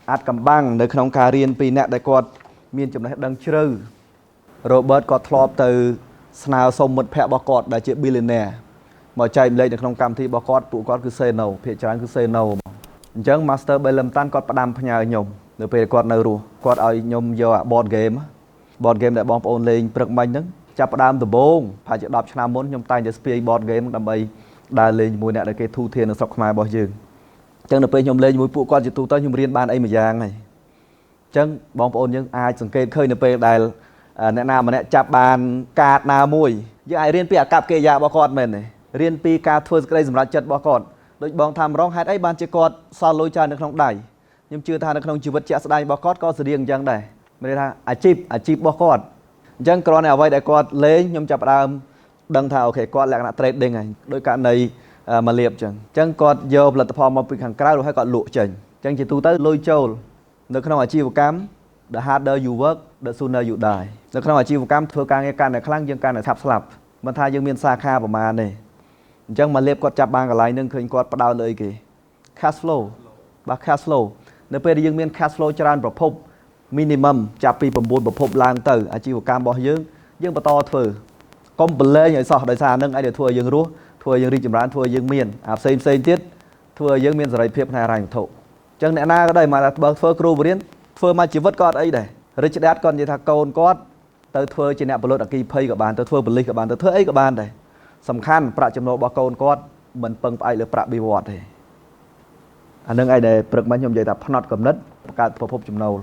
អាចកំបាំងនៅក្នុងការរៀនពីអ្នកដែលគាត់មានចំណេះដឹងជ្រៅ Robert គាត់ធ្លាប់ទៅស្នើសុំមិត្តភ័ក្តិរបស់គាត់ដែលជា billionaire មកចែកម្លែកនៅក្នុងកម្មវិធីរបស់គាត់ពួកគាត់គឺ say no ភាគច្រើនគឺ say no អញ្ចឹង Master Belamtan គាត់ផ្ដាំផ្ញើខ្ញុំនៅពេលគាត់នៅរស់គាត់ឲ្យខ្ញុំយកអា board game ដែលបងប្អូនលេងព្រឹកមិញហ្នឹងចាប់ផ្ដើមដំបូងប្រហែលជា10ឆ្នាំមុនខ្ញុំតែងតែស្ពាយ board game ដើម្បីដើរលេងជាមួយអ្នកដែលគេធូរធាននៅស្រុកខ្មែររបស់យើងអញ្ចឹងនៅពេលខ្ញុំលេងជាមួយពួកគាត់ជាទូទៅខ្ញុំរៀនបានអីមួយយ៉ាងហើយអញ្ចឹងបងប្អូនយើងអាចសង្កេតឃើញនៅពេលដែលអ្នកណាម្នាក់ចាប់បានកាតណាមួយយើងអាចរៀនពីអាកប្បកិរិយារបស់គាត់មែនទេរៀនពីការធ្វើសេចក្តីសម្រេចចិត្តរបស់គាត់ដូចបងថាម្ដងហេតុអីបានជាគាត់សល់លុយច្រើននៅក្នុងដៃខ្ញុំជឿថានៅក្នុងជីវិតជាក់ស្ដែងរបស់គាត់ក៏ស្រៀងអញ្ចឹងដែរមានន័យថាអាជីពរបស់គាត់អញ្ចឹងគ្រាន់តែអ្វីដែលគាត់លេងខ្ញុំចាប់ផ្ដើមដឹងថាអូខេគាត់លក្ខណៈ trading ហើយដោយករណីមកលៀបអញ្ចឹងគាត់យកផលិតផលមកពីខាងក្រៅហើយគាត់លក់ចេញអញ្ចឹងជាទូទៅលុយចូលនៅក្នុងអាជីវកម្ម the harder you work the sooner you die នៅក្នុងអាជីវកម្មធ្វើការងារកាន់តែខ្លាំងយើងកាន់តែឆាប់ស្លាប់មិនថាយើងមានសាខាប្រមាណទេអញ្ចឹងមកលៀបគាត់ចាប់បានកន្លែងនឹងឃើញគាត់ផ្ដោតលើអីគេ cash flow បាទ cash flow នៅពេលដែលយើងមាន cash flow ច្រើនប្រភព minimum ចាប់ពី9ប្រភពឡើងទៅអាជីវកម្មរបស់យើងបន្តធ្វើកុំប្រឡែងឲ្យសោះដោយសារនឹងឲ្យធ្វើឲ្យយើងរស់ធ្វើឲ្យយើងរីកចម្រើនធ្វើឲ្យយើងមានអាផ្សេងទៀតធ្វើឲ្យយើងមានសេរីភាពផ្នែកហិរញ្ញវត្ថុអញ្ចឹងអ្នកណាក៏ដោយមកបើធ្វើគ្រូបរិញ្ញាធ្វើមកជីវិតក៏អត់អីដែរ Rich Dad គាត់និយាយថាកូនគាត់ទៅធ្វើជាអ្នកផលិតអគ្គិភ័យក៏បានទៅធ្វើប៉ូលីសក៏បានទៅធ្វើអីក៏បានដែរសំខាន់ប្រាក់ចំណូលរបស់កូនគាត់មិនពឹងផ្អែកលើប្រាក់បៀវត្សទេអានឹងឯងដែលព្រឹកមិញខ្ញុំនិយាយថាផ្នត់កំណត់បង្កើតប្រភពចំណូល